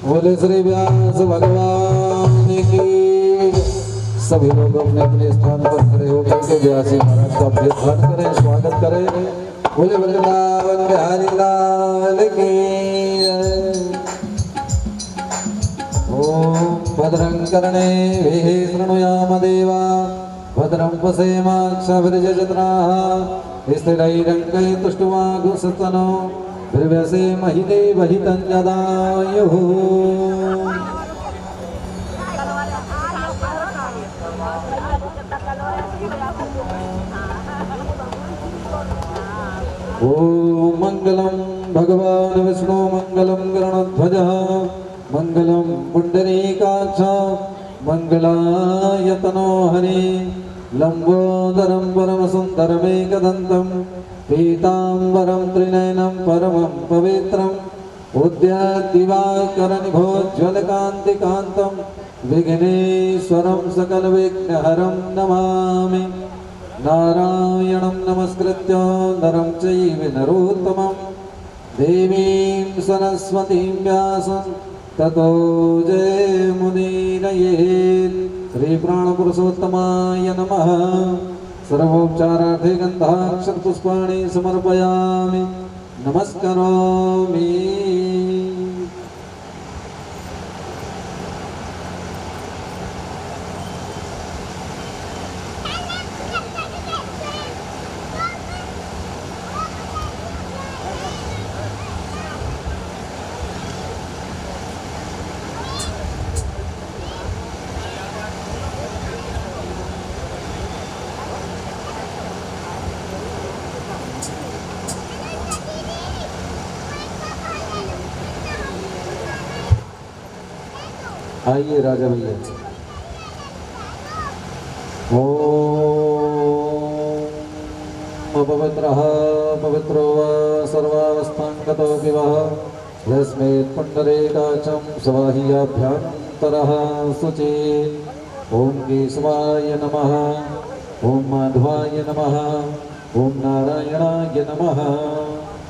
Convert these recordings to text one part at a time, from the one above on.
बोले श्री व्यास भगवान की। सभी लोग अपने अपने स्थान पर खड़े होकर के व्यासी महाराज का अभ्यर्थन करें, स्वागत करें। बोले वृंदावन बिहारी लाल की। ओम भद्रं कर्णेभिः शृणुयाम देवा भद्रं पश्येमाक्षभिर्यजत्राः स्थिरैरङ्गैस्तुष्टुवागुंसस्तनो भृव्यसे महिले वहितं जदायुः। ओम मंगलम भगवान विष्णु मंगलम गरुड़ध्वजः मंगलम पुंडरीकाक्ष मंगलायतनो हरि लंबोदरं परम सुंदरमेकदन्तं पीताम्बरं त्रिनयनं परमं पवित्रं उद्यद्दिवाकरनिभोज्ज्वलकान्तिकान्तं विघ्नेश्वरं सकलविघ्नहरं नमामि। नारायणं नमस्कृत्य नरं चैव नरोत्तमं देवीं सरस्वतीं व्यासं ततो जयमुदीरयेत्। श्री प्राणपुरुषोत्तमाय नमः। सर्वोपचारार्थे गन्धाक्षरपुष्पाणि समर्पयामि, नमस्करोमि। आइए राजा भैया। ओम पवित्रः पवित्रो वा सर्वावस्थांगतो विवः यस्मेत् पुण्डरीकाक्षं स्वाहीयाभ्यन्तरः शुचि। ओम केशवाय नमः, ओम माधवाय नमः, ओम नारायणाय नमः।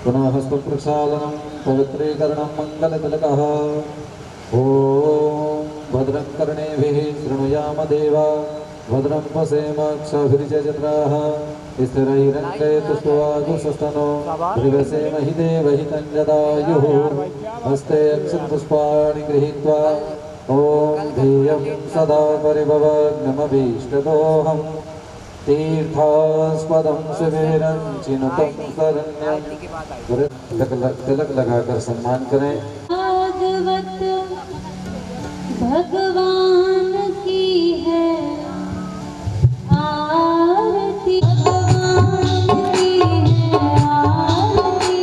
पुनः हस्तप्रक्षालनं पवित्रीकरणं मङ्गलतिलकः। ओम भद्रं कर्णेभिः शृणुयाम देवा भद्रं पश्येमाक्षभिर्यजत्राः स्थिरैरङ्गैस्तुष्टुवागुंसस्तनो भृगसे महिले वहितं जदायुः। हस्ते अक्षतपुष्पाणि गृहीत्वा ॐ ध्येयं सदा परिभवग्नमभीष्टदोहं तीर्थास्पदं शिवेरं चिनुतं शरण्यं। तिलक लगाकर सम्मान करें। भगवान की है आरती, भगवान की है आरती,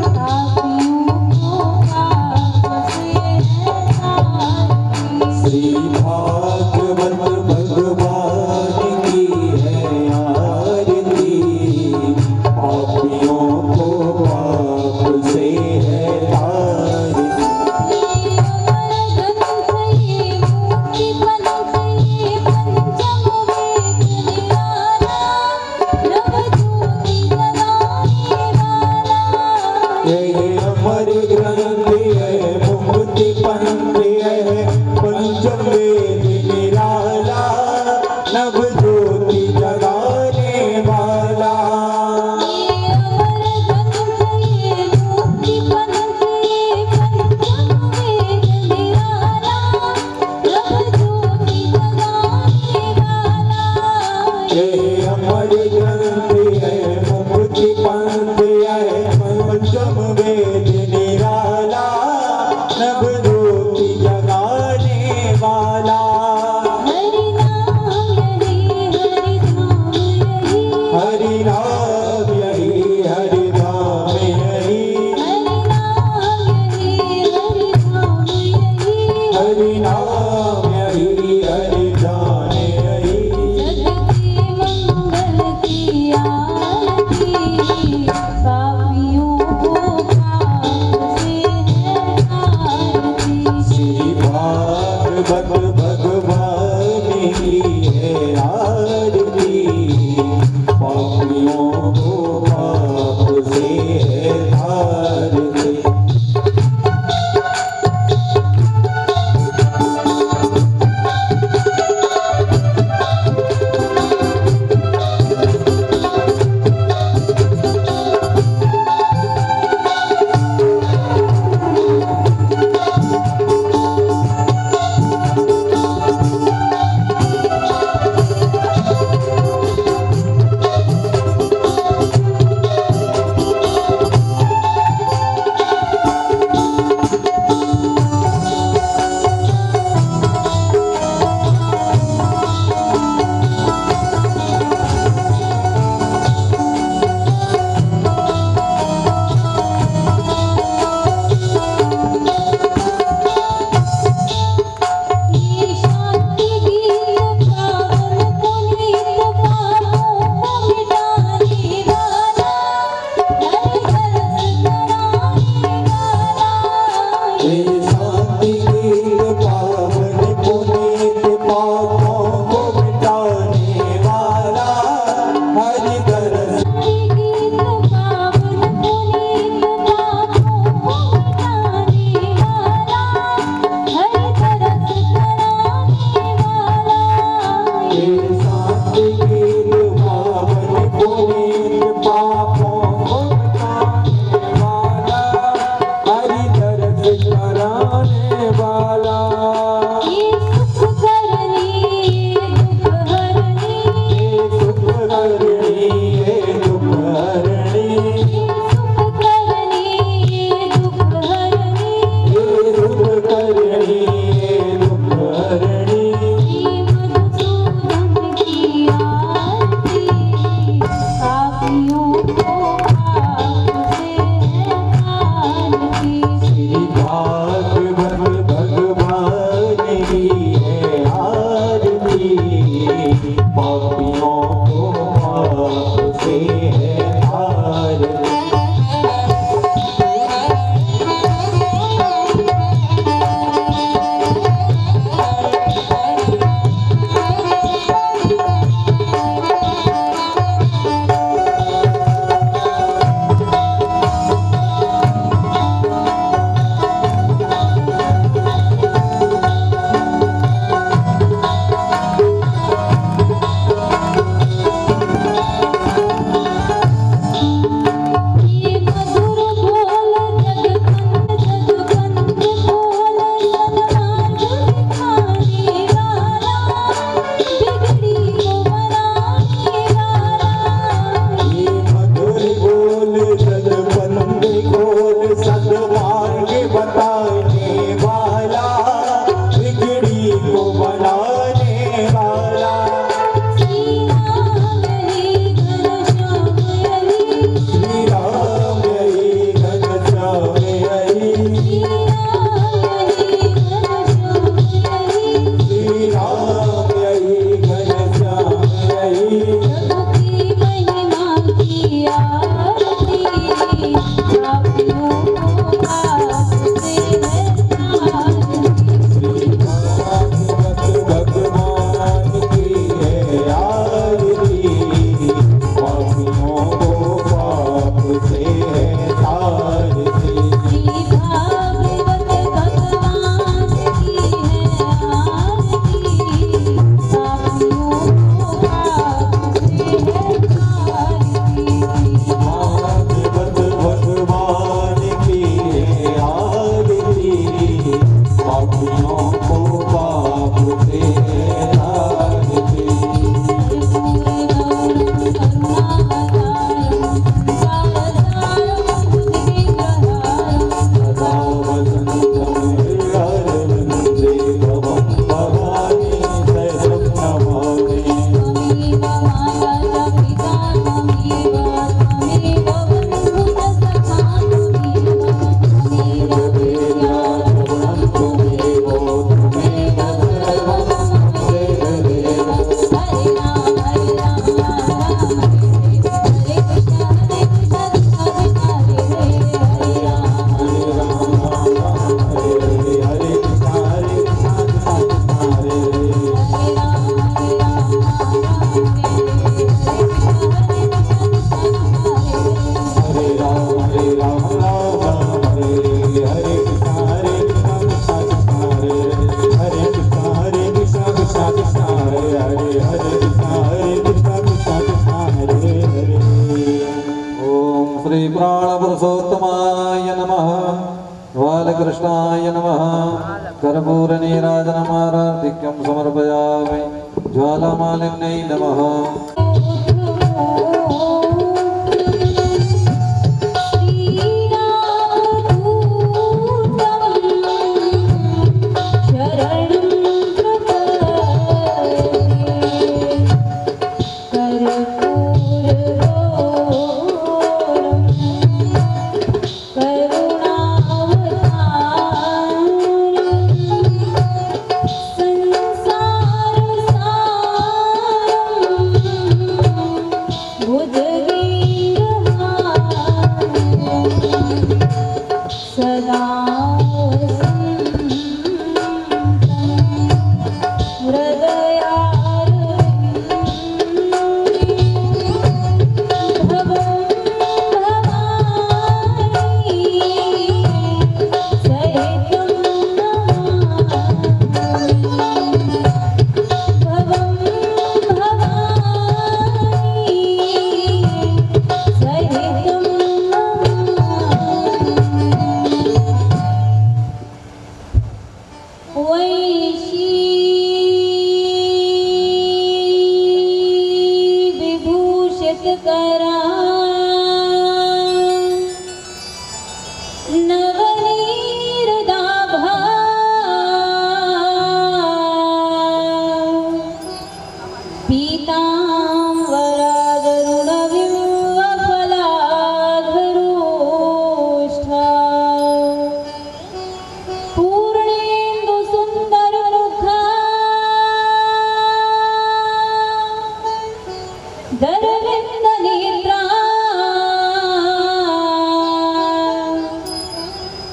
पापियों को पाप से है तारती। श्री भागवत भगवान की है आरती, पापियों को पाप से है तारती। पंचम वेद निराला नभ ज्योति कृष्णाय नमः कर्पूरनीराजनमाराधिक्यं समर्पयामि ज्वालामालिन्यै नमः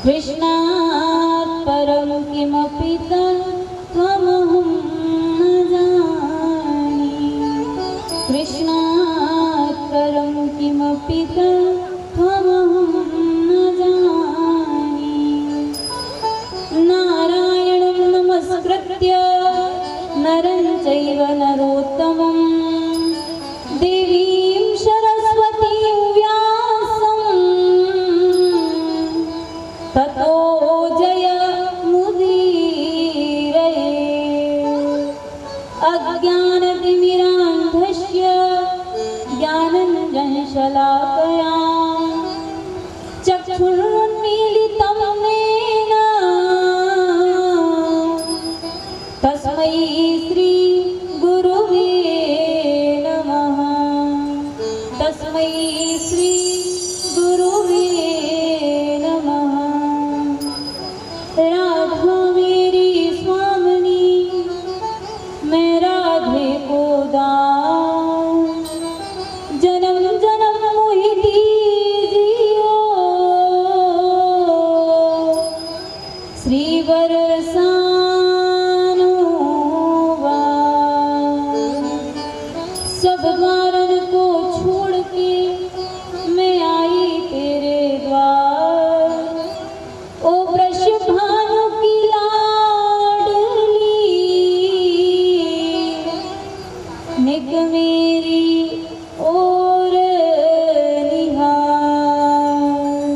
कृष्णात् परं किमपि त्वमहं न जाने कृष्णात् परं किमपि त्वमहं न जाने नारायणं नमस्कृत्य नरं चैव नरोत्तमं देवीं सरस्वतीं व्यासं ततो जयमुदीरये अज्ञानतिमिरान्धस्य ज्ञानञ्जनशलाकया चक्षुरुन्मीलितं येन तस्मै श्रीगुरुवे नमः तस्मै श्रीगुरुवे नमः राधा मेरी स्वामिनी मैं राधे को दाऊं जन्म जन्म मोहि दीजियो श्री बरसानो सब द्वारन को छोड़ के मैं आई तेरे द्वार ओ वृषभानु की लाडली निक मेरी ओर निहार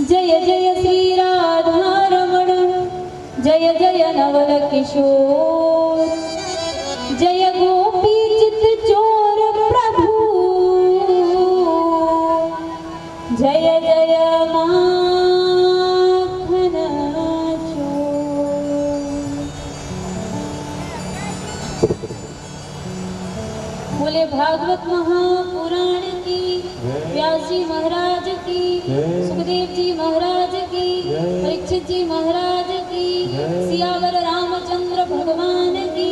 जय जय श्री राधा रमण जय जय नवल किशोर जय गोपी चित चोर प्रभु जय जय माखन चोर बोले भागवत महापुराण की व्यास जी महाराज की सुखदेव जी महाराज की परीक्षित जी महाराज की सियावर रामचंद्र भगवान की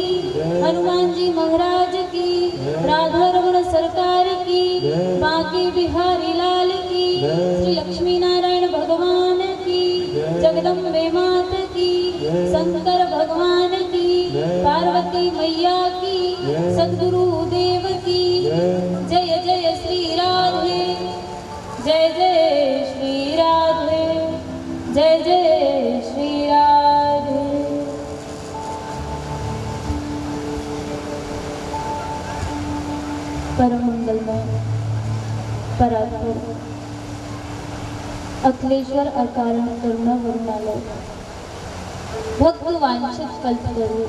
हनुमान जी महाराज की राधा रमण सरकार की बांके बिहारी लाल की श्री लक्ष्मी नारायण भगवान की जगदम्बे मात की शंकर भगवान की पार्वती मैया की सद्गुरु देव की जय जय श्री राधे जय जय श्री राधे जय जय श्री राधे परम मंगलमय परात्पर अखिलेश्वर अकारण करुणा वरुणालय भक्त वांछित कल्पतरु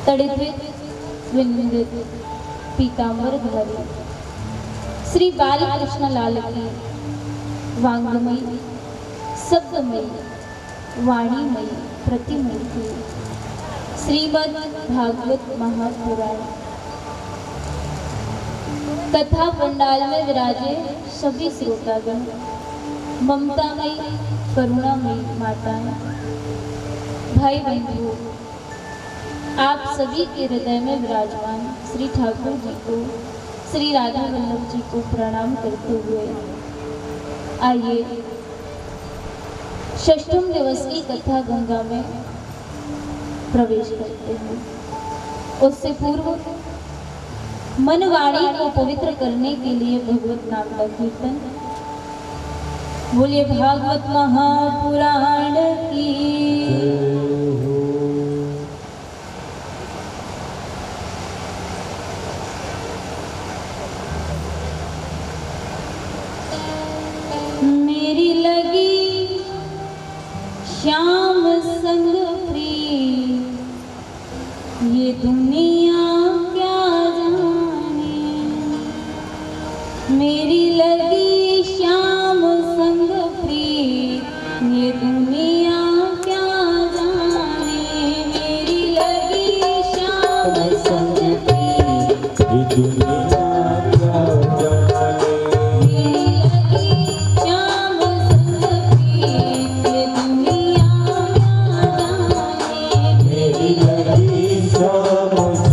तड़ित विनिंदित पीतांबर धारी श्री बालकृष्ण लाल की वांगमयी शब्दमयी वाणीमयी प्रतिमूर्ति श्रीमद् भागवत महापुराण कथा पंडाल में विराजे सभी श्रोतागण, ममतामयी करुणामयी माताएं, भाई बंधु, आप सभी के हृदय में विराजमान श्री ठाकुर जी को, श्री राधा वल्लभ जी को प्रणाम करते हुए आइए षष्ठम दिवस की कथा गंगा में प्रवेश करते हैं। उससे पूर्व मन वाणी को पवित्र करने के लिए भगवत नाम का कीर्तन। बोलिए भागवत महापुराण की। मेरी लगी श्याम संग प्रिय, ये दुनिया क्या जाने। मेरी लगी श्याम संग प्रिय, ये दुनिया क्या जाने। मेरी लगी श्याम संग प्रिय, ये दुनिया क्या जाने। मेरी लगी श्याम संग प्रिय, ये दुनिया क्या जाने। मेरी लगी श्याम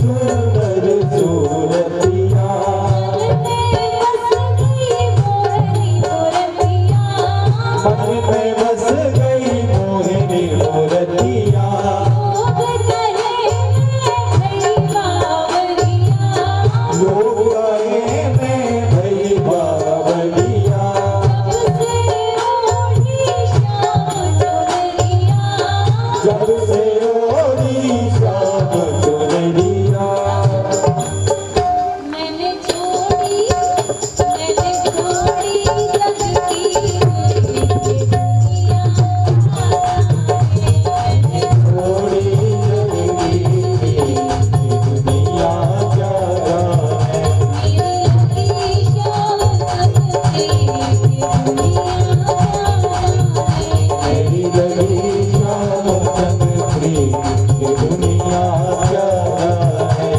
सुंदर सूरतिया मन में बस गई मोहिनी मूरतिया लोग कहे मैं भई बावलिया जब से ओढ़ी शाम चुनरिया मैंने छोड़ी लगती दुनिया थोड़ी जिंदगी दुनिया क्या है मेरी शाम सकती मेरी लगी शाम चंद्री ये दुनिया क्या है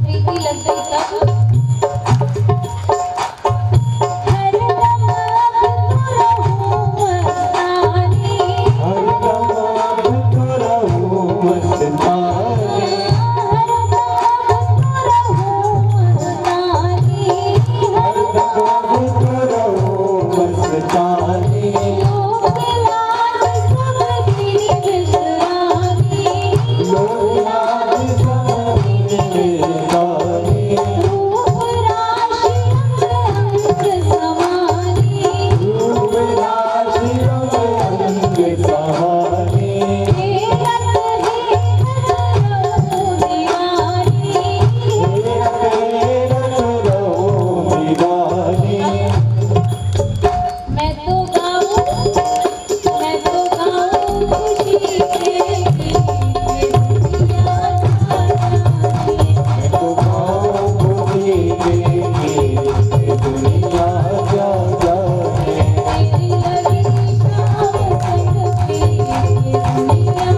प्रीति लग गई तब हर दम करो मस्तानी हर दम करो मस्तानी लोग याद समझने गानी रूप राशि रंग सहानी मैं तो गाऊं खुशी से दुनिया क्या जाने मेरी लगी शाम सकती दुनिया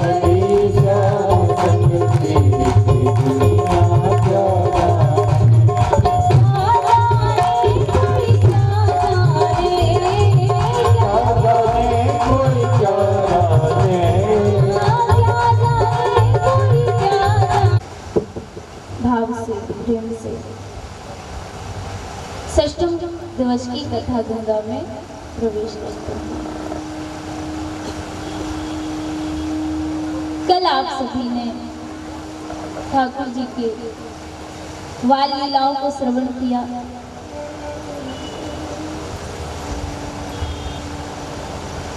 मेरी शाम संगती दुनिया क्या जाने जाने कोई क्या जाने भाव से प्रेम से षष्ठम दिवस की कथा गंगा में प्रवेश करते हैं। कल आप सभी ने ठाकुर जी के बाल लीलाओं को श्रवण किया।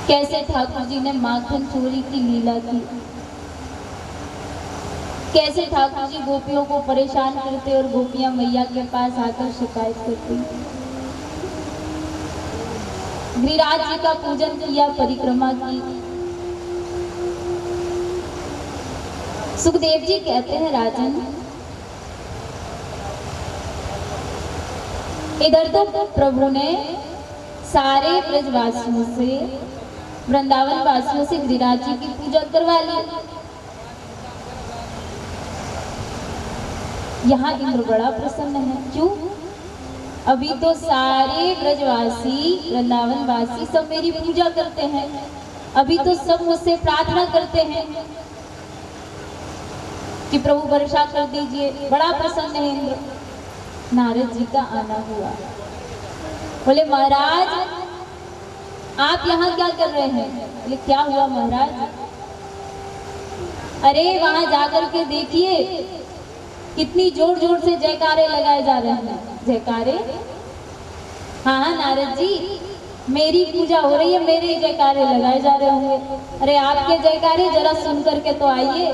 कैसे ठाकुर जी ने माखन चोरी की लीला की, कैसे ठाकुर जी गोपियों को परेशान करते और गोपियां मैया के पास आकर शिकायत करती। गिरिराज जी का पूजन किया, परिक्रमा की। सुखदेव जी कहते हैं, राजन इधर तो प्रभु ने सारे ब्रजवासियों से, वृंदावन वासियों से गिरिराज जी की पूजा करवा ली। यहाँ इंद्र बड़ा प्रसन्न है। क्यों? अभी तो सारे ब्रजवासी, वृंदावन वासी सब मेरी पूजा करते हैं। अभी तो सब मुझसे प्रार्थना करते हैं कि प्रभु वर्षा कर दीजिए। बड़ा प्रसन्न है इंद्र। नारद जी का आना हुआ। बोले, महाराज आप यहाँ क्या कर रहे हैं? बोले, क्या हुआ महाराज? अरे वहां जाकर के देखिए कितनी जोर जोर से जयकारे लगाए जा रहे हैं। जयकारे? हाँ हाँ नारद जी, मेरी पूजा हो रही है, मेरे ही जयकारे लगाए जा रहे होंगे। अरे आपके जयकारे जरा सुन करके तो आइए।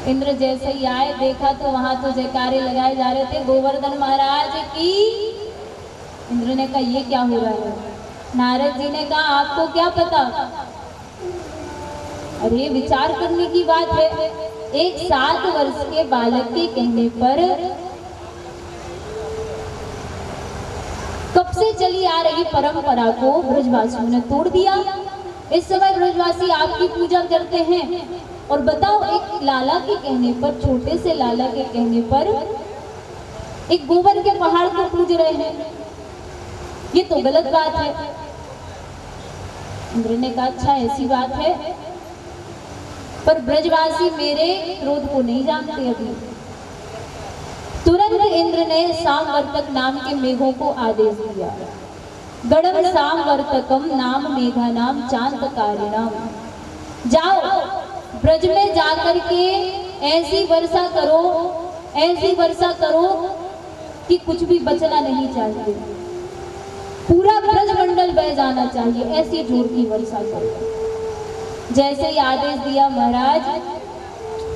इंद्र जैसे ही आए, देखा तो वहां तो जयकारे लगाए जा रहे थे गोवर्धन महाराज की। इंद्र ने कहा ये क्या हो रहा है? नारद जी ने कहा आपको क्या पता? अरे विचार करने की बात है। एक 7 वर्ष के बालक के कहने पर कब से चली आ रही परंपरा को ब्रजवासियों ने तोड़ दिया। इस समय ब्रजवासी आपकी पूजा करते हैं और बताओ, एक लाला के कहने पर, छोटे से लाला के कहने पर एक गोबर के पहाड़ को पूज रहे हैं। ये तो गलत बात है। इंद्र ने कहा अच्छा ऐसी बात है, पर ब्रजवासी मेरे क्रोध को नहीं जानते अभी। तुरंत इंद्र ने सामवर्तक नाम के मेघों को आदेश दिया। गड़म सामवर्तकम नाम मेघा नाम चांतकारिणाम। जाओ ब्रज में जाकर के ऐसी वर्षा करो, ऐसी वर्षा करो कि कुछ भी बचना नहीं चाहिए, पूरा ब्रज मंडल बह जाना चाहिए, ऐसी जोर की वर्षा करो। जैसे ही आदेश दिया महाराज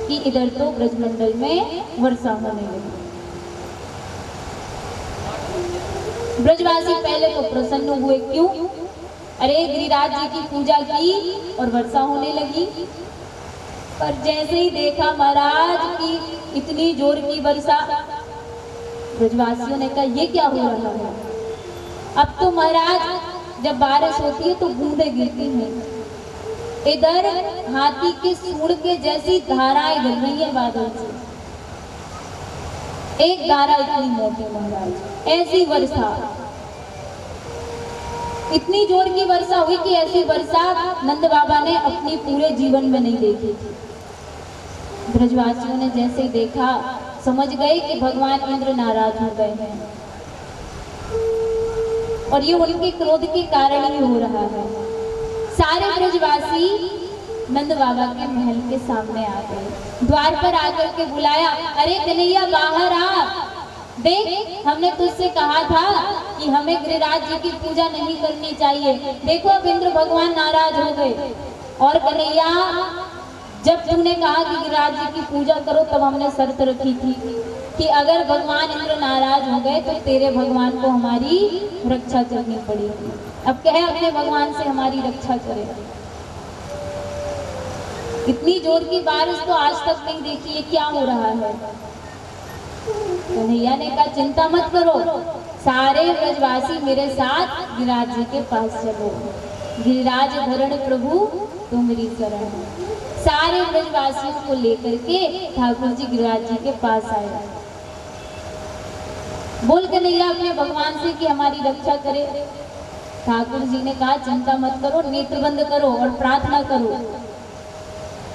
कि इधर तो ब्रज मंडल में वर्षा होने लगी। ब्रजवासी पहले तो प्रसन्न हुए, क्यों? अरे गिरिराज जी की पूजा की और वर्षा होने लगी। पर जैसे ही देखा महाराज की इतनी जोर की वर्षा, ब्रजवासियों ने कहा ये क्या हो रहा है? अब तो महाराज जब बारिश होती है तो बूंदें गिरती हैं, इधर हाथी के सूंड के जैसी धाराएं गिर रही है बादल से। एक धारा इतनी मोटी महाराज, ऐसी वर्षा, इतनी जोर की वर्षा हुई कि ऐसी वर्षा नंद बाबा ने अपनी पूरे जीवन में नहीं देखी थी। ब्रजवासियों ने जैसे देखा समझ गए कि भगवान इंद्र नाराज हो गए हैं और ये उनके क्रोध के कारण ही हो रहा है। सारे ब्रजवासी नंद बाबा के महल के सामने आ गए। द्वार पर आकर के बुलाया, अरे कन्हैया बाहर आ, देख हमने तुझसे कहा था कि हमें गिरिराज जी की पूजा नहीं करनी चाहिए। देखो अब इंद्र भगवान नाराज हो गए। और कन्हैया जब तूने कहा कि गिरिराज जी की पूजा करो तब हमने शर्त रखी थी कि अगर भगवान इंद्र नाराज हो गए तो तेरे भगवान को हमारी रक्षा करनी पड़ेगी। अब कहे अपने भगवान से हमारी रक्षा करे। इतनी जोर की बारिश तो आज तक नहीं देखी है, क्या हो रहा है? कन्हैया ने कहा चिंता मत करो, सारे ब्रजवासी मेरे साथ गिरिराज जी के पास चलो। गिरिराज धरण प्रभु तुम मेरी शरण। सारे ब्रजवासियों को लेकर के ठाकुर जी गिरिराज जी के पास आए। बोल कन्हैया अपने भगवान से कि हमारी रक्षा करे। ठाकुर जी ने कहा चिंता मत करो, नेत्र बंद करो और प्रार्थना करो।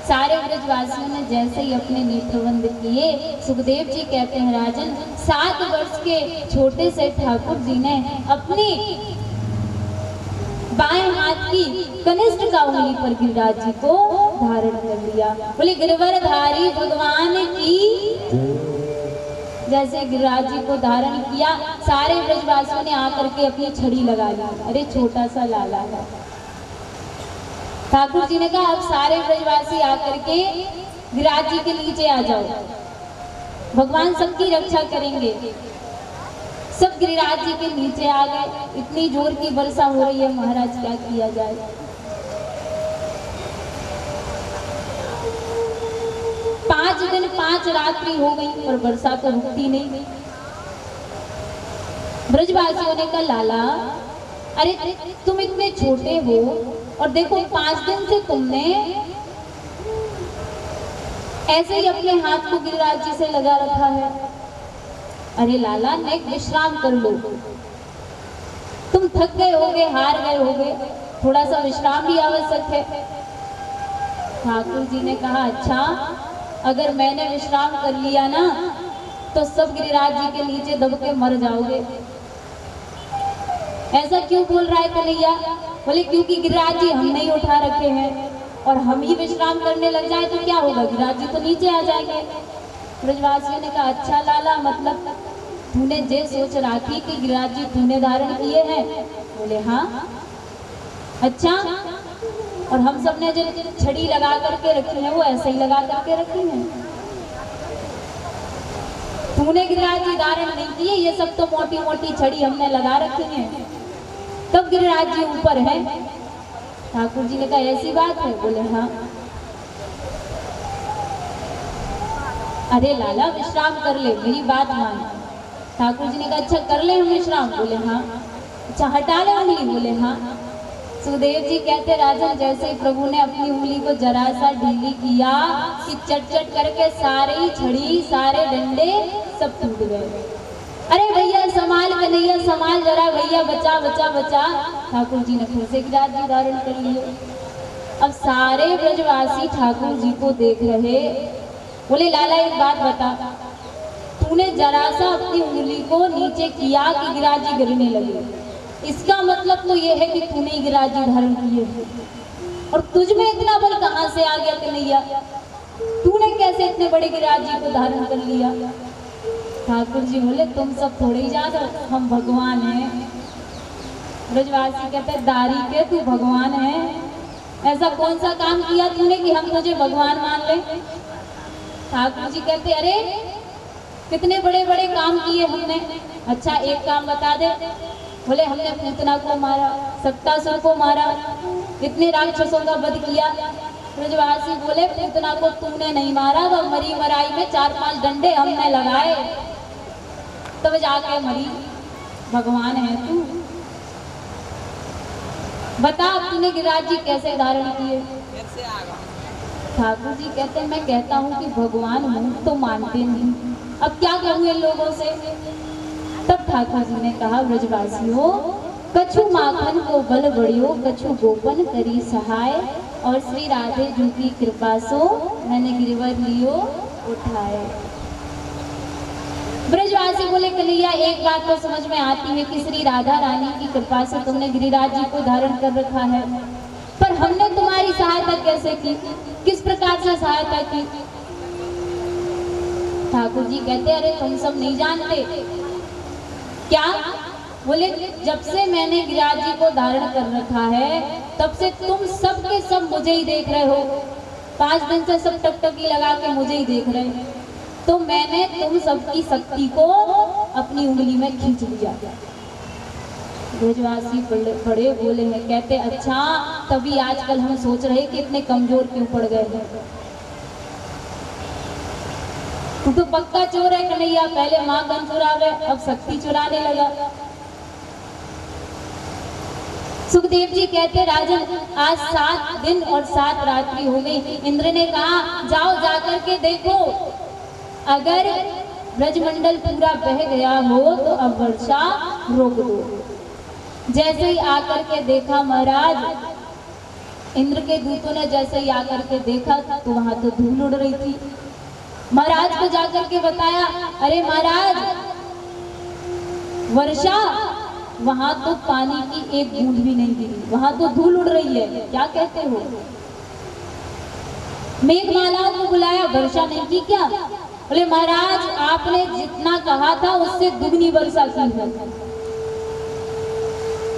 सारे ब्रजवासियों ने जैसे ही अपने नेत्र बंद किए, सुखदेव जी कहते हैं राजन 7 वर्ष के छोटे से ठाकुर जी ने अपनी बाएं हाथ की कनिष्ठ का उंगली पर गिरिराज जी को धारण कर लिया। बोले गिरवरधारी भगवान की। जैसे गिरिराज जी को धारण किया, सारे ब्रजवासियों ने आकर के अपनी छड़ी लगा ली। अरे छोटा सा लाला है। ठाकुर जी ने कहा अब सारे ब्रजवासी आकर के गिरिराज जी के नीचे आ जाओ, भगवान सबकी रक्षा करेंगे। सब गिरिराज जी के नीचे आ गए। इतनी जोर की वर्षा हो रही है महाराज, क्या किया जाए? पांच दिन 5 रात्रि हो गई और वर्षा तो रुकती नहीं। ब्रजवासियों ने कहा लाला अरे तुम इतने छोटे हो और देखो 5 दिन से तुमने ऐसे ही अपने हाथ को गिरिराज जी से लगा रखा है। अरे लाला नेक विश्राम कर लो, तुम थक गए होगे, हार गए होगे, थोड़ा सा विश्राम भी आवश्यक है। ठाकुर जी ने कहा अच्छा अगर मैंने विश्राम कर लिया ना तो सब गिरिराज जी के नीचे दब के मर जाओगे। ऐसा क्यों बोल रहा है कन्हैया? बोले क्योंकि गिरिराज जी हम नहीं उठा रखे हैं और हम ही विश्राम करने लग जाए तो क्या होगा, गिरिराज जी तो नीचे आ जाएंगे। ब्रजवासियों ने कहा अच्छा लाला मतलब तूने जे सोच राखी कि गिरिराज जी तूने धारण किए हैं? बोले हाँ। अच्छा, और हम सब ने जो छड़ी लगा करके रखी है वो ऐसे ही लगा करके रखी है? तूने गिरिराज जी धारण नहीं किए, ये सब तो मोटी मोटी छड़ी हमने लगा रखी है, तब गिरिराज जी ऊपर है। ठाकुर जी ने कहा ऐसी बात है? बोले हाँ। अरे लाला विश्राम कर ले, मेरी बात मान। ठाकुर जी ने कहा अच्छा कर ले हम विश्राम? बोले हाँ। अच्छा हटा ले उंगली? बोले हाँ। सुखदेव जी कहते राजन जैसे ही प्रभु ने अपनी उंगली को जरा सा ढीली किया कि चट चट करके सारे ही छड़ी सारे डंडे सब टूट गए। अरे भैया संभाल कन्हैया संभाल जरा, भैया बचा बचा बचा। ठाकुर जी ने फिर से गिरिराज जी धारण कर लिए। अब सारे ब्रजवासी ठाकुर जी को देख रहे। बोले लाला एक बात बता, तूने जरा सा अपनी उंगली को नीचे किया कि गिरिराज जी गिरने लगे, इसका मतलब तो ये है कि तूने ही गिरिराज जी धारण किए हैं। और तुझ में इतना बल कहाँ से आ गया कन्हैया? तूने कैसे इतने बड़े गिरिराज जी को धारण कर लिया? ठाकुर जी बोले तुम सब थोड़े ही जानो, हम भगवान हैं। ब्रजवासी कहते हैं दारी के तू भगवान है? ऐसा कौन सा काम किया तूने कि हम तुझे भगवान मान ले? ठाकुर जी कहते अरे कितने बड़े बड़े काम किए हमने। अच्छा एक काम बता दे। बोले हमने पूतना को मारा, सत्तासुर को मारा, इतने राक्षसों का वध किया। ब्रजवासी बोले पूतना को तूने नहीं मारा, वो मरी मराई में 4-5 डंडे हमने लगाए तब जाके मरी। भगवान है तू। बता अब तूने गिरिराज जी कैसे धारण किए? ठाकुर जी कहते हैं मैं कहता हूँ कि भगवान हूँ तो मानते नहीं, अब क्या कहूँ इन लोगों से? तब ठाकुर जी ने कहा ब्रजवासियों कछु माखन को बल बढ़ियो, कछु गोपन करी सहाय, और श्री राधे जी की कृपा सो मैंने गिरवर लियो उठाए। ब्रजवासी बोले कन्हैया एक बात तो समझ में आती है कि श्री राधा रानी की कृपा से तुमने गिरिराज जी को धारण कर रखा है, पर हमने तुम्हारी सहायता कैसे की? किस प्रकार से सहायता की? ठाकुर जी कहते अरे तुम सब नहीं जानते क्या? बोले जब से मैंने गिरिराज जी को धारण कर रखा है तब से तुम सब के सब मुझे ही देख रहे हो। 5 दिन से सब टकटकी लगा के मुझे ही देख रहे हैं, तो मैंने तुम सबकी शक्ति को अपनी उंगली में खींच लिया। ब्रजवासी बड़े बोले हैं, कहते अच्छा तभी आजकल हम सोच रहे कि इतने कमजोर क्यों पड़ गए हैं। तू तो पक्का चोर है कन्हैया, पहले माखन चुरावे अब शक्ति चुराने लगा। सुखदेव जी कहते राजन आज 7 दिन और 7 रात्रि हो गई। इंद्र ने कहा जाओ जाकर के देखो, अगर ब्रजमंडल पूरा बह गया हो तो अब वर्षा रोक दो। जैसे ही आकर के देखा महाराज, इंद्र के दूतों ने जैसे ही आकर के देखा तो वहां तो धूल उड़ रही थी। महाराज को जाकर के बताया अरे महाराज वर्षा, वहां तो पानी की एक बूंद भी नहीं गिरी, वहां तो धूल उड़ रही है, क्या कहते हो? मेघमालाओं को बुलाया, वर्षा नहीं की क्या? बोले महाराज आपने जितना कहा था उससे दुगनी वर्षा की है।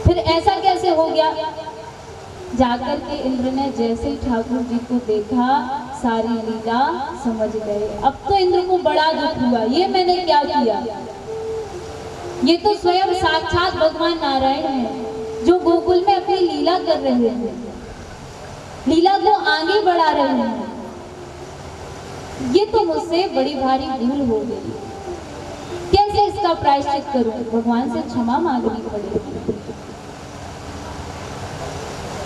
फिर ऐसा कैसे हो गया? जाकर के इंद्र ने जैसे ही ठाकुर जी को देखा सारी लीला समझ गए। अब तो इंद्र को बड़ा दुख हुआ, ये मैंने क्या किया? ये तो स्वयं साक्षात भगवान नारायण है जो गोकुल में अपनी लीला कर रहे हैं, लीला को आगे बढ़ा रहे हैं। ये तो मुझसे बड़ी भारी भूल हो गई, कैसे इसका प्रायश्चित करूं? भगवान से क्षमा मांगनी पड़ेगी।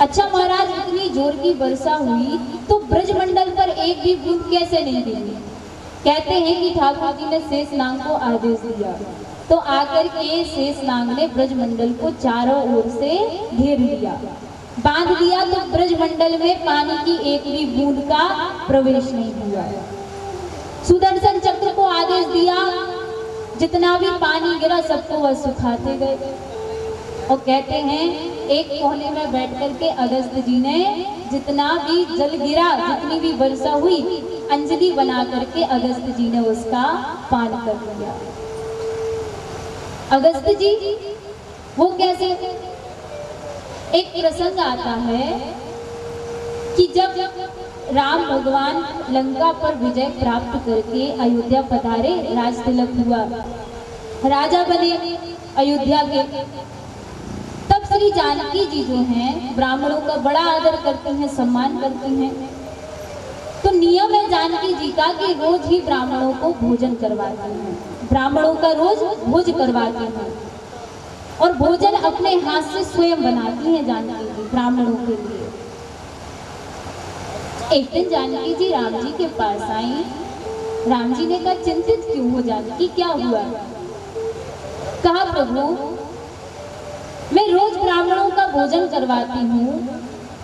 अच्छा महाराज इतनी जोर की वर्षा हुई तो ब्रजमंडल पर एक भी बूंद कैसे नहीं गिरी? कहते हैं कि ठाकुर जी ने शेषनाग को आदेश दिया तो आकर के शेषनाग ने ब्रजमंडल को चारों ओर से घेर लिया, बांध दिया, तो ब्रजमंडल में पानी की एक भी बूंद का प्रवेश नहीं हुआ। सुदर्शन चक्र को आदेश दिया, जितना भी पानी गिरा सबको वह सुखाते गए। और कहते हैं एक कोने में बैठ करके अगस्त्य जी ने जितना भी जल गिरा, जितनी भी वर्षा हुई, अंजलि बना करके अगस्त्य जी ने उसका पान कर लिया। अगस्त जी वो कैसे, एक प्रसंग आता है कि जब राम भगवान लंका पर विजय प्राप्त करके अयोध्या पधारे, राज तिलक हुआ, राजा बने अयोध्या के, तब श्री जानकी जी जो हैं ब्राह्मणों का बड़ा आदर करती हैं, सम्मान करती हैं। तो नियम है जानकी जी का कि रोज ही ब्राह्मणों को भोजन करवाती हैं, ब्राह्मणों का रोज भोज करवाती हैं और भोजन अपने हाथ से स्वयं बनाती हैं जानकी जी ब्राह्मणों के लिए। एक दिन जानकी जी राम जी के पास आई। राम जी ने कहा, चिंतित क्यों हो जानकी, क्या हुआ? कहा, प्रभु मैं रोज ब्राह्मणों का भोजन करवाती हूँ,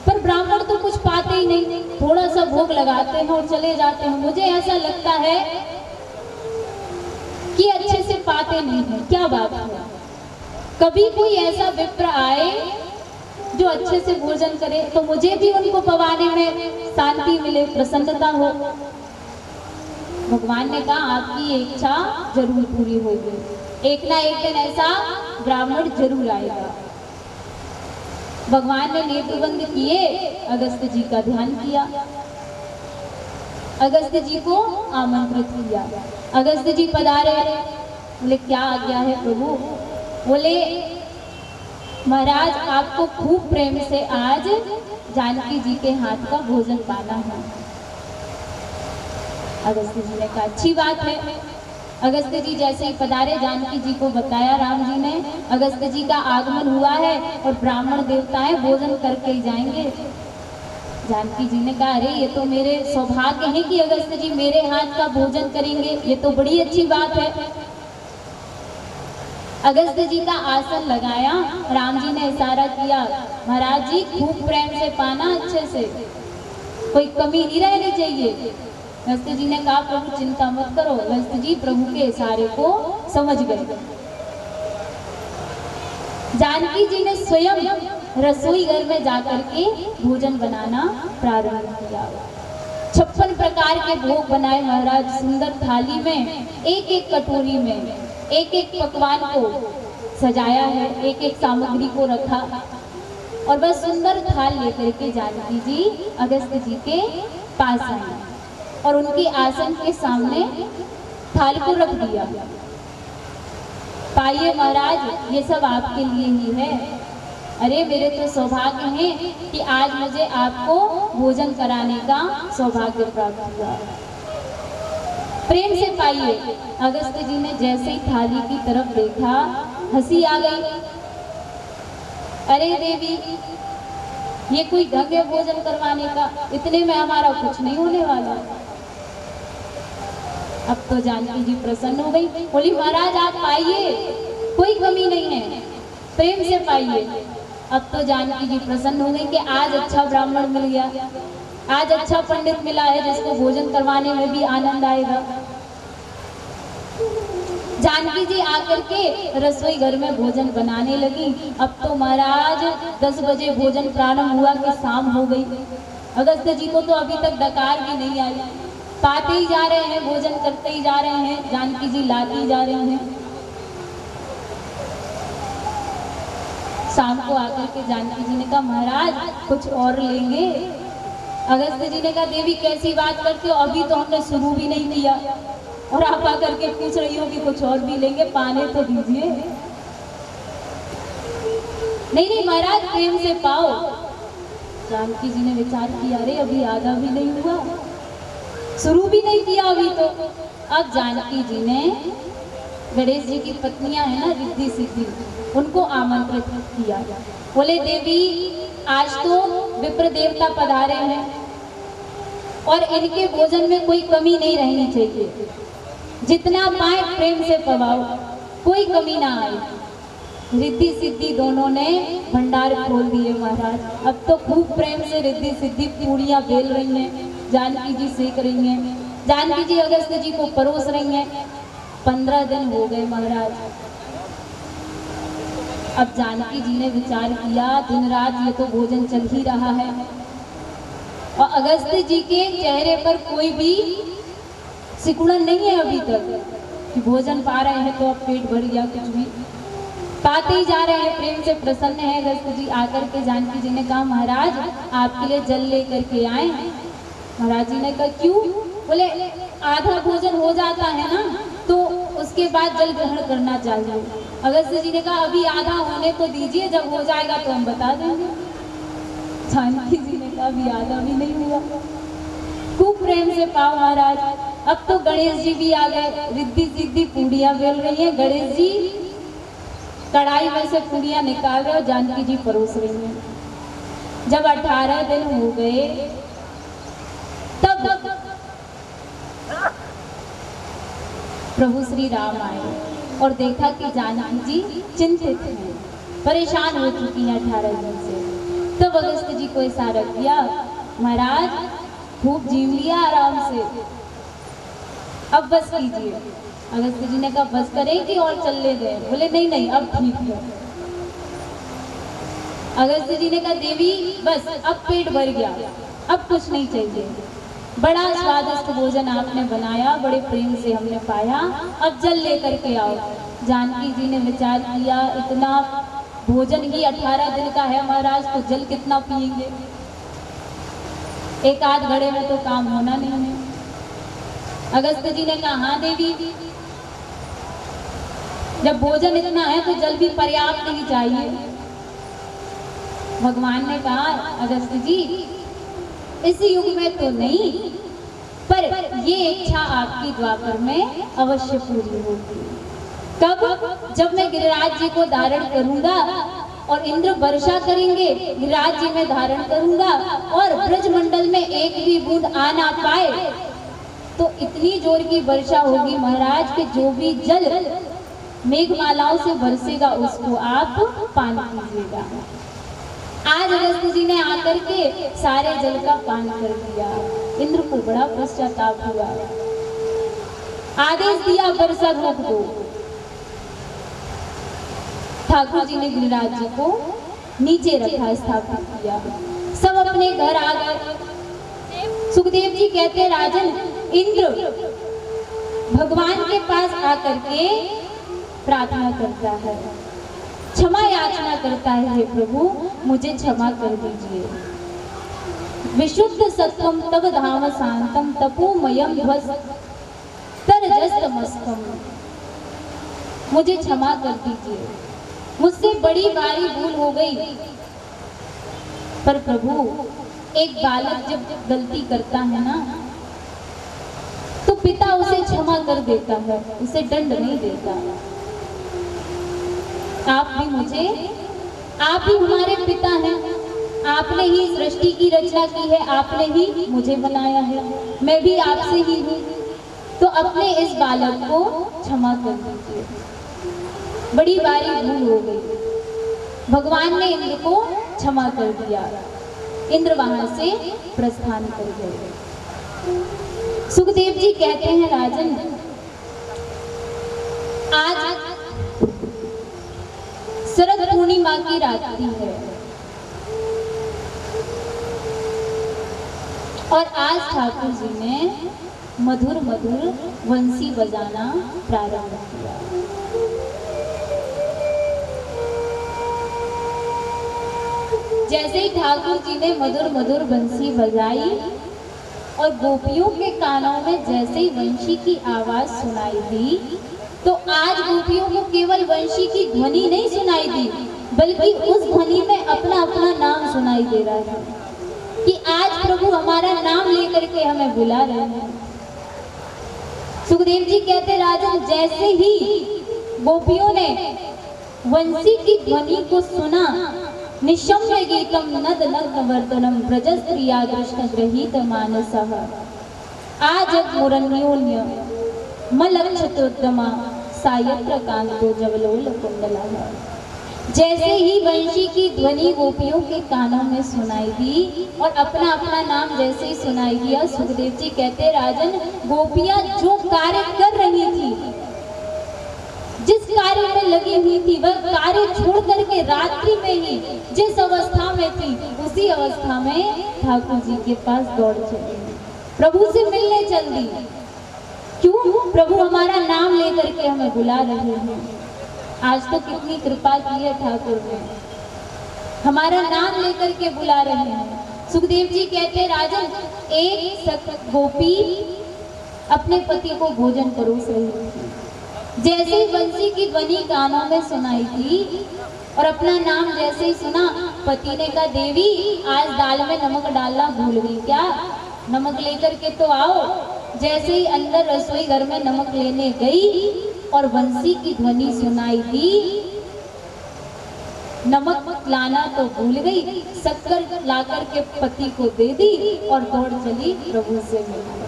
पर ब्राह्मण तो कुछ पाते ही नहीं, थोड़ा सा भोग लगाते हैं और चले जाते हैं। मुझे ऐसा लगता है कि अच्छे से पाते नहीं हैं, क्या बात है? कभी कोई ऐसा विप्र आए जो अच्छे से भोजन करे तो मुझे भी उनको पवाने में शांति मिले, प्रसन्नता हो। भगवान ने कहा, आपकी इच्छा जरूर पूरी होगी, एक ना एक दिन ऐसा ब्राह्मण जरूर आएगा। भगवान ने नेत्र बंद किए, अगस्त जी का ध्यान किया, अगस्त जी को आमंत्रित किया। अगस्त जी पधारे। बोले, क्या आज्ञा है प्रभु? बोले, महाराज आपको खूब प्रेम से आज जानकी जी के हाथ का भोजन पाना है। अगस्त जी ने कहा, अच्छी बात है। अगस्त जी जैसे ही पधारे, जानकी जी को बताया राम जी ने, अगस्त जी का आगमन हुआ है और ब्राह्मण देवताएं भोजन करके ही जाएंगे। जानकी जी ने कहा, अरे ये तो मेरे सौभाग्य है कि अगस्त जी मेरे हाथ का भोजन करेंगे, ये तो बड़ी अच्छी बात है। अगस्त जी का आसन लगाया, राम जी ने इशारा किया, महाराज जी खूब प्रेम से पाना, अच्छे से, कोई कमी नहीं रहनी चाहिए। अगस्त जी ने कहा, प्रभु चिंता मत करो। अगस्त जी प्रभु के इशारे को समझ गए। जानकी जी ने स्वयं रसोई घर में जाकर के भोजन बनाना प्रारंभ किया। 56 प्रकार के भोग बनाए महाराज, सुंदर थाली में, एक एक कटोरी में एक एक पकवान को सजाया है, एक एक सामग्री को रखा और बस सुंदर थाल लेकर के जानकी जी अगस्त जी के पास आई और उनके आसन के सामने थाल को रख दिया। पाइए महाराज, ये सब आपके लिए ही है। अरे मेरे तो सौभाग्य है कि आज मुझे आपको भोजन कराने का सौभाग्य प्राप्त हुआ। प्रेम से पाइए। अगस्त जी ने जैसे ही थाली की तरफ देखा, हंसी आ गई। अरे देवी, ये कोई ढंग है भोजन करवाने का? इतने में हमारा कुछ नहीं होने वाला। अब तो जानकी जी प्रसन्न हो गई, बोली, महाराज आप पाइए, कोई कमी नहीं है, प्रेम से पाइए। अब तो जानकी जी प्रसन्न हो गई कि आज अच्छा ब्राह्मण मिल गया, आज अच्छा पंडित मिला है जिसको भोजन करवाने में भी आनंद आएगा। जानकी जी आकर के रसोई घर में भोजन बनाने लगी। अब तो महाराज 10 बजे भोजन प्रारंभ हुआ कि शाम हो गई। अगस्त जी को तो अभी तक डकार भी नहीं आई, पाते ही जा रहे हैं, भोजन करते ही जा रहे हैं, जानकी जी लाती जा रही हैं। शाम को आकर के जानकी जी ने कहा, महाराज कुछ और लेंगे? अगस्त जी ने कहा, देवी कैसी बात करते हो, अभी तो हमने शुरू भी नहीं किया और आप आकर के पूछ रही हो कि कुछ और भी लेंगे, पाने तो दीजिए। नहीं नहीं महाराज, प्रेम से पाओ। जानकी जी ने विचार किया, अरे अभी आधा भी नहीं हुआ, शुरू भी नहीं किया अभी तो। अब जानकी जी ने गणेश जी की पत्नियां है ना, रिद्धि सिद्धि, उनको आमंत्रित किया। बोले, देवी आज तो विप्र देवता पधारे हैं और इनके भोजन में कोई कमी नहीं रहनी चाहिए, जितना पाए प्रेम से पवाओ, कोई कमी ना आए। रिद्धि सिद्धि दोनों ने भंडार खोल दिए महाराज। अब तो खूब प्रेम से रिद्धि सिद्धि पूड़ियां बेल रही हैं, जानकी जी सेक रही हैं, जानकी जी अगस्त जी को परोस रही हैं। 15 दिन हो गए महाराज। अब जानकी जी ने विचार किया, दिन रात ये तो भोजन चल ही रहा है और अगस्त जी के चेहरे पर कोई भी सिकुड़न नहीं है अभी तक कि भोजन पा रहे हैं तो अब पेट भर गया कुछ भी। पाते ही जा रहे हैं, प्रेम से प्रसन्न है। अगस्त्य जी आकर के जानकी जी ने कहा महाराज आपके लिए जल लेकर के आए। महाराज जी ने कहा क्यों? बोले आधा भोजन हो जाता है ना तो उसके बाद जल ग्रहण करना चाहिए। अगस्त्य जी ने कहा अभी आधा होने को दीजिए, जब हो जाएगा तो हम बता देंगे। जानकी जी ने कहा अभी आधा भी नहीं हुआ। खूब प्रेम से पाओ महाराज। अब तो गणेश जी भी आ गए, रिद्धि सिद्धि पूड़ियां बेल रही हैं। गणेश जी कढ़ाई में से पूड़ियां निकाल रहे और जानकी जी परोस रही हैं। जब 18 दिन हो गए तब प्रभु श्री राम आए और देखा कि जानकी जी चिंतित हैं, परेशान हो चुकी हैं 18 दिन से। तब अगस्त्य जी को इशारा किया महाराज खूब जीव लिया आराम से, अब बस कीजिए। अगस्त्य जी ने कहा बस करें कि और चलने दें? बोले नहीं नहीं अब ठीक है। अगस्त्य जी ने कहा देवी बस अब पेट भर गया, अब कुछ नहीं चाहिए। बड़ा स्वादिष्ट भोजन आपने बनाया, बड़े प्रेम से हमने पाया, अब जल लेकर के आओ। जानकी जी ने विचार किया इतना भोजन ही 18 दिन का है महाराज, तो जल कितना पिएंगे? एक आध घड़े में तो काम होना नहीं है। अगस्त्य जी ने कहा हाँ देवी, जब भोजन इतना है तो जल भी पर्याप्त ही चाहिए। भगवान ने कहा अगस्त्य जी इस युग में तो नहीं, पर ये इच्छा आपकी द्वापर में अवश्य पूरी होगी। कब? जब मैं गिरिराज जी को धारण करूंगा और इंद्र वर्षा करेंगे, गिरिराज जी में धारण करूंगा और ब्रजमंडल में एक भी बूंद आ ना पाए तो इतनी जोर की वर्षा होगी महाराज कि जो भी जल मेघमालाओं से बरसेगा उसको आप पान कीजिएगा। आज अगस्त्य जी ने आकर के सारे जल का पान कर दिया। इंद्र को बड़ा पश्चाताप हुआ, आदेश दिया वर्षा रोक दो। ठाकुर जी ने गिरिराज जी को नीचे रखा, स्थापित किया। सब अपने घर आ गए। सुखदेव जी कहते राजन इंद्र भगवान के पास आकर के प्रार्थना करता है, क्षमा याचना करता है, हे प्रभु मुझे क्षमा कर दीजिए। विशुद्ध सत्वम तव धाम शांतम तपोमयम तरजस्तमस्तम, मुझे क्षमा कर दीजिए, मुझसे बड़ी भारी भूल हो गई। पर प्रभु एक बालक जब गलती करता है ना तो पिता उसे क्षमा कर देता है, उसे दंड नहीं देता। आप भी हमारे पिता हैं, आपने ही सृष्टि की रचना की है, आपने ही मुझे बनाया है, मैं भी आपसे ही हूँ, तो अपने इस बालक को क्षमा कर दीजिए, बड़ी भारी भूल हो गई। भगवान ने इंद्र को क्षमा कर दिया। इंद्र वहां से प्रस्थान कर गए। सुखदेव जी कहते हैं राजन आज शरद पूर्णिमा की रात्रि है और आज ठाकुर जी ने मधुर मधुर वंशी बजाना प्रारंभ किया। जैसे ही ठाकुर जी ने मधुर मधुर बंसी बजाई और गोपियों के कानों में जैसे ही वंशी की आवाज सुनाई दी तो आज गोपियों को केवल वंशी की ध्वनि नहीं सुनाई दी बल्कि उस ध्वनि में अपना अपना नाम सुनाई दे रहा था कि आज प्रभु हमारा नाम लेकर के हमें बुला रहे हैं। सुखदेव जी कहते राजन जैसे ही गोपियों ने वंशी की ध्वनि को सुना निशम्य गीतम नद नग्न वर्तनम ब्रजस्त्रिया कृष्ण गृहीत मानसः आज मुरन्योन्य मलक्षतोद्यमा सायत्र कांतो जवलोल कुंडलः। जैसे ही वंशी की ध्वनि गोपियों के कानों में सुनाई दी और अपना अपना नाम जैसे ही सुनाई दिया, सुखदेव जी कहते राजन गोपियां जो कार्य कर रही थी, जिस कार्य में लगी हुई थी, वह कार्य छोड़ करके रात्रि में ही जिस अवस्था में थी उसी अवस्था में ठाकुर जी के पास दौड़ चली, प्रभु से मिलने चल दी। क्यों? प्रभु हमारा नाम लेकर के हमें बुला रहे हैं। आज तो कितनी कृपा की है ठाकुर ने, हमारा नाम लेकर के बुला रहे हैं। सुखदेव जी कहते राजन, एक गोपी अपने पति को भोजन परोस रही थी। जैसे ही बंसी की ध्वनि कानों में सुनाई थी और अपना नाम जैसे ही सुना, पति ने कहा देवी आज दाल में नमक डालना भूल गई क्या, नमक लेकर के तो आओ। जैसे ही अंदर रसोई घर में नमक लेने गई और बंसी की ध्वनि सुनाई दी, नमक लाना तो भूल गई, शक्कर लाकर के पति को दे दी और दौड़ चली प्रभु से मिलने।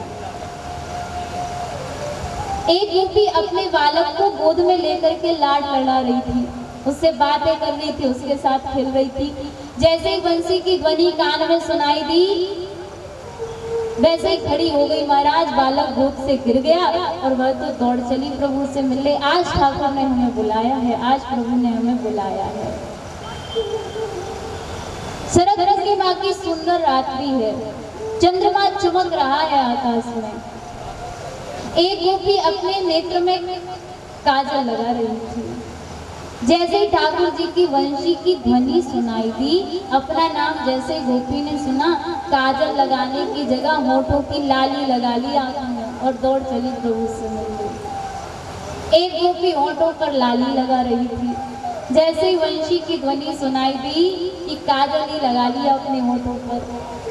एक गोपी अपने बालक को गोद में लेकर के लाड लड़ा रही थी, उससे बातें कर रही थी, उसके साथ खेल रही थी। जैसे ही बंसी की ध्वनि कान में सुनाई दी, वैसे ही खड़ी हो गई महाराज, बालक गोद से गिर गया और वह तो दौड़ चली प्रभु से मिलने। आज ठाकुर ने हमें बुलाया है, आज प्रभु ने हमें बुलाया है। शरद पूर्णिमा की सुंदर रात्रि है, चंद्रमा चमक रहा है आकाश में। एक गोपी अपने नेत्र में काजल लगा रही थी। जैसे ही ठाकुर जी की वंशी की ध्वनि सुनाई दी, अपना नाम जैसे ही गोपी ने सुना, काजल लगाने की जगह होठों की लाली लगा ली आंखों में और दौड़ चली प्रभु से मिलने। एक गोपी होठों पर लाली लगा रही थी। जैसे ही वंशी की ध्वनि सुनाई दी कि काजल ही लगा लिया अपने होठों पर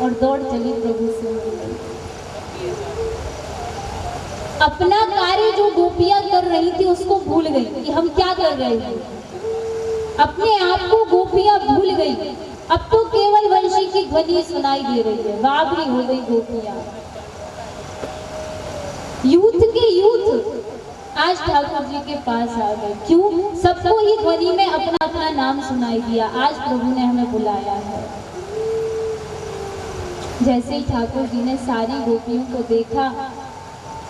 और दौड़ चली प्रभु से मिलने। अपना कार्य जो गोपियां कर रही थी उसको भूल गई कि हम क्या कर रहे थे, अपने आप को गोपियां भूल गई। अब तो केवल वंशी की ध्वनि सुनाई दे रही है, बावली हो गई गोपियां। यूथ के यूथ आज ठाकुर जी के पास आ गए। क्यों? सबको ही ध्वनि में अपना अपना नाम सुनाई दिया। आज प्रभु ने हमें बुलाया है। जैसे ही ठाकुर जी ने सारी गोपियों को देखा,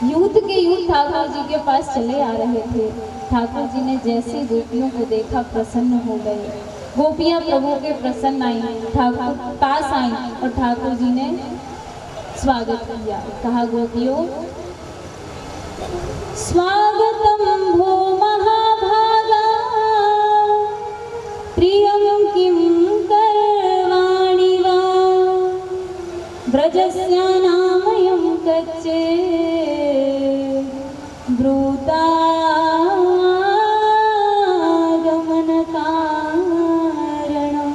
यूथ के यूथ ठाकुर जी के पास चले आ रहे थे। ठाकुर जी ने जैसे गोपियों को देखा प्रसन्न हो गए। गोपियां प्रभु के प्रसन्न आई, ठाकुर पास आई और ठाकुर जी ने स्वागत किया। कहा गोपियों स्वागतम भो महाभागा प्रियम किम करवाणि वा ब्रजस्य नामयं कच्चे ब्रूता गमन कारणम।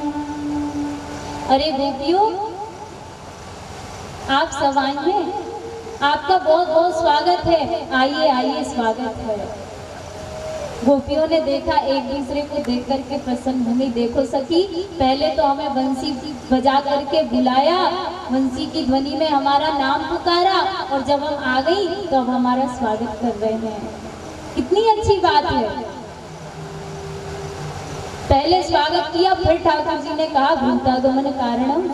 अरे गोपियों, आप सब आई हैं, आपका बहुत बहुत स्वागत है। आइए आइए, स्वागत है। गोपियों ने देखा, एक दूसरे को देख करके प्रसन्न हुई। देखो सखी, पहले तो हमें बंसी बजा करके बुलाया, बंसी की ध्वनि में हमारा नाम पुकारा और जब हम आ गई तो अब हमारा स्वागत कर रहे हैं। कितनी अच्छी बात है। पहले स्वागत किया, फिर ठाकुर जी ने कहा भूतागमन कारणम।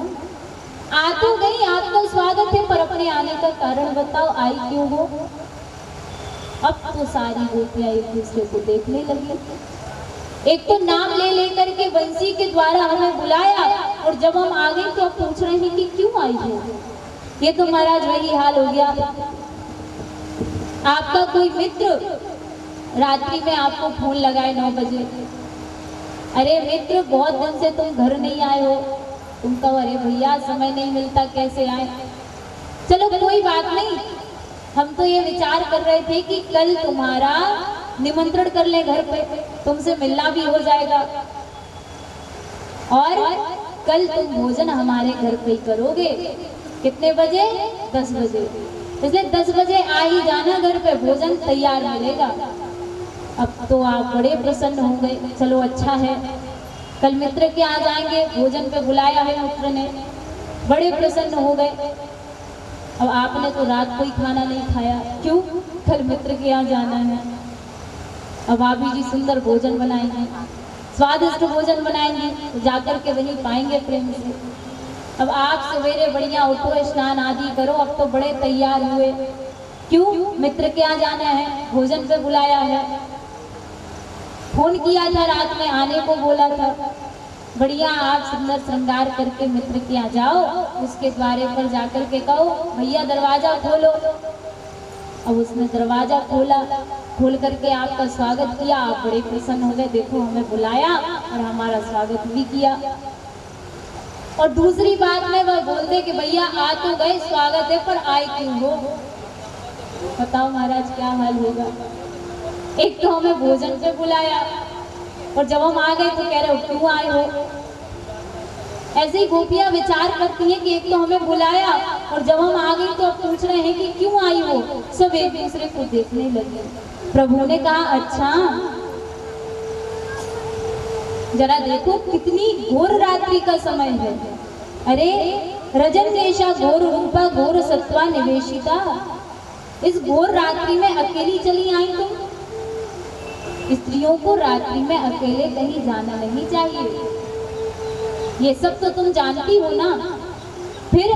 आ तो गई, आपका स्वागत है, पर अपने आने का कारण बताओ, आई क्यों हो? अब तो सारी गोपियां एक दूसरे को देखने लगी। एक तो नाम ले लेकर के बंसी के द्वारा हमें बुलाया और जब हम आ गए तो अब पूछ रहे हैं कि क्यों आई हो? ये तो महाराज वही हाल हो गया। आपका कोई मित्र रात्रि में आपको फोन लगाए 9 बजे, अरे मित्र बहुत दिन से तुम घर नहीं आए हो। तुम कहो अरे भैया समय नहीं मिलता, कैसे आए? चलो कोई बात नहीं, हम तो ये विचार कर रहे थे कि कल तुम्हारा निमंत्रण कर ले घर पे, तुमसे मिलना भी हो जाएगा और कल तुम भोजन हमारे घर पे ही करोगे। कितने बजे? 10 बजे। इसलिए 10 बजे आ ही जाना, घर पे भोजन तैयार मिलेगा। अब तो आप बड़े प्रसन्न हो गए। चलो अच्छा है, कल मित्र के आ जाएंगे, भोजन पे बुलाया है मित्र ने, बड़े प्रसन्न हो गए। अब आपने तो रात को ही खाना नहीं खाया, क्यों? कल मित्र के यहाँ जाना है। अब भाभी जी सुंदर भोजन बनाएंगे, स्वादिष्ट भोजन बनाएंगे, तो जाकर के वहीं पाएंगे प्रेम से। अब आप सवेरे बढ़िया उठो, स्नान आदि करो, अब तो बड़े तैयार हुए। क्यों? मित्र के यहाँ जाना है, भोजन पे बुलाया है। फोन किया था रात में, आने को बोला था। बढ़िया आप सुंदर श्रृंगार करके मित्र के यहाँ जाओ, उसके द्वारे पर जाकर के कहो भैया दरवाजा खोलो। अब उसने दरवाजा खोला, खोल करके आपका स्वागत किया। आप बड़े प्रसन्न हो गए, देखो हमें बुलाया और हमारा स्वागत भी किया। और दूसरी बात में वह बोलते कि भैया आ तो गए, स्वागत है, पर आए क्यों हो? बताओ महाराज क्या हाल होगा। एक तो हमें भोजन पे बुलाया और जब हम आ गए तो कह रहे हो क्यों आए हो। ऐसे ही गोपियां विचार करती हैं कि एक तो हमें बुलाया और जब हम आ गए तो अब पूछ रहे हैं कि क्यों आई हो। सब एक दूसरे को देखने लगे। प्रभु ने कहा अच्छा जरा देखो कितनी घोर रात्रि का समय है। अरे रजन केशा घोर रूपा घोर सत्वा निवेशिता, इस घोर रात्रि में अकेली चली आई तुम। स्त्रियों को रात्रि में अकेले कहीं जाना नहीं चाहिए, ये सब तो तुम जानती हो ना। फिर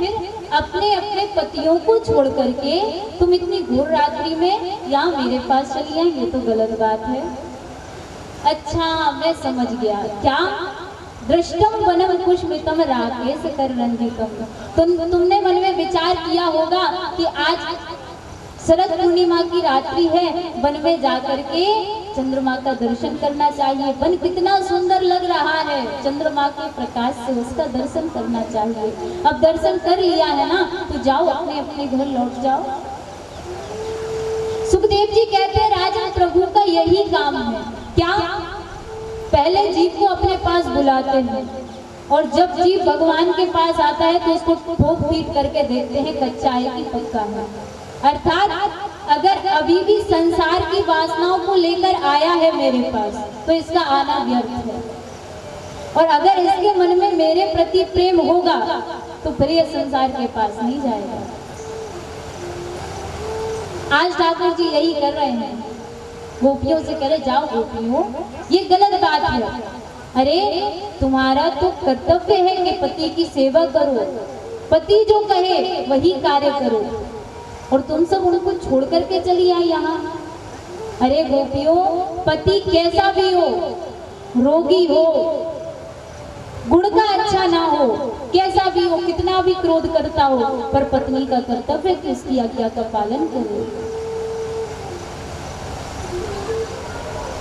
अपने अपने पतियों को छोड़ करके तुम इतनी घोर रात्रि में यहाँ मेरे पास चली आई, ये तो गलत बात है। अच्छा मैं समझ गया, क्या दृष्टम वनम पुष्पितम राकेश कर रंजितम। तुमने मन में विचार किया होगा कि आज शरद पूर्णिमा की रात्रि है, वन में जाकर के चंद्रमा का दर्शन करना चाहिए। वन कितना सुंदर लग रहा है, चंद्रमा के प्रकाश से उसका दर्शन करना चाहिए। अब दर्शन कर लिया है ना तो जाओ अपने अपने घर लौट जाओ। सुखदेव जी कहते हैं राजन प्रभु का यही काम है। क्या? पहले जीव को अपने पास बुलाते हैं और जब जीव भगवान के पास आता है तो उसको ठोक पीट करके देखते हैं कच्चा है कि पक्का है। अर्थात अगर अभी भी संसार की वासनाओं को लेकर आया है मेरे पास तो इसका आना व्यर्थ है, और अगर इसके मन में मेरे प्रति प्रेम होगा तो फिर ये संसार के पास नहीं जाएगा। आज ठाकुर जी यही कर रहे हैं, गोपियों से कह रहे जाओ गोपियों ये गलत बात है। अरे तुम्हारा तो कर्तव्य है कि पति की सेवा करो, पति जो कहे वही कार्य करो, और तुम सब उनको छोड़ करके चली आई यहाँ। अरे गोपियों पति कैसा भी हो, रोगी हो, गुण का अच्छा ना हो, कैसा भी हो, कितना भी क्रोध करता हो, पर पत्नी का कर्तव्य है कि उसकी आज्ञा का पालन करे।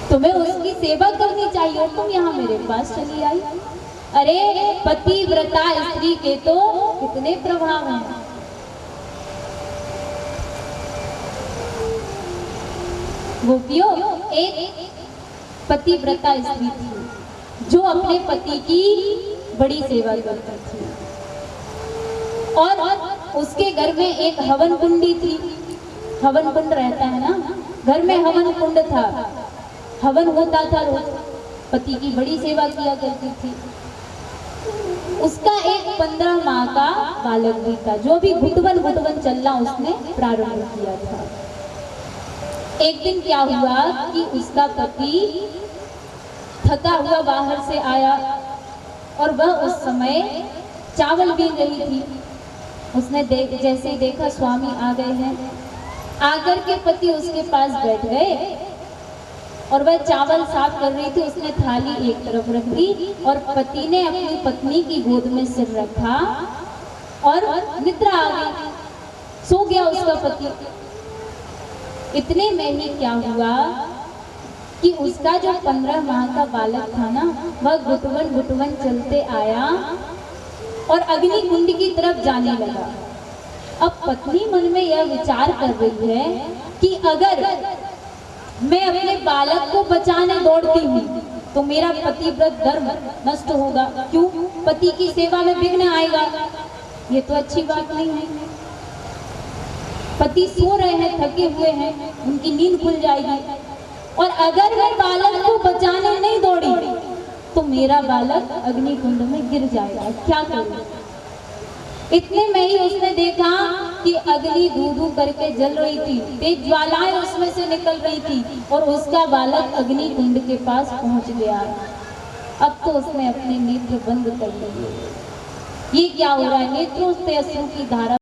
तुम्हें उसकी सेवा करनी चाहिए और तुम यहाँ मेरे पास चली आई। अरे पतिव्रता स्त्री के तो कितने प्रभाव हैं। गोपियों एक पतिव्रता स्त्री थी जो अपने पति की बड़ी सेवा करती थी, और उसके घर में एक हवन कुंडी थी। हवन कुंड रहता है ना, घर में हवन कुंड था, हवन होता था रोज, पति की बड़ी सेवा किया करती थी। उसका एक 15 माह का बालक भी था जो भी घुटवन घुटवन चलना उसने प्रारंभ किया था। एक दिन क्या हुआ कि उसका पति थका हुआ बाहर से आया और वह उस समय चावल बीन रही थी। उसने जैसे ही देखा स्वामी आ गए हैं, आकर के पति उसके पास बैठ गए और वह चावल साफ कर रही थी। उसने थाली एक तरफ रख दी और पति ने अपनी पत्नी की गोद में सिर रखा और निद्रा आ गई, सो गया उसका पति। इतने में ही क्या हुआ कि उसका जो 15 माह का बालक था ना, वह घुटवन घुटवन चलते आया और अग्नि कुंड की तरफ जाने लगा। अब पत्नी मन में यह विचार कर रही है कि अगर मैं अपने बालक को बचाने दौड़ती हूँ तो मेरा पतिव्रत धर्म नष्ट होगा। क्यों? पति की सेवा में विघ्न आएगा, ये तो अच्छी बात नहीं है। पति सो रहे हैं, थके हुए हैं, उनकी नींद खुल जाएगी, और अगर मैं बालक को बचाने नहीं दौड़ी तो मेरा बालक अग्नि कुंड में गिर जाएगा, क्या करूं? इतने में ही उसने देखा कि अग्नि धू धू करके जल रही थी, तेज ज्वालाएं उसमें से निकल रही थी और उसका बालक अग्नि कुंड के पास पहुंच गया। अब तो उसने अपने नेत्र बंद कर लिए। ये क्या हो रहा है? नेत्रों से अश्रु की धारा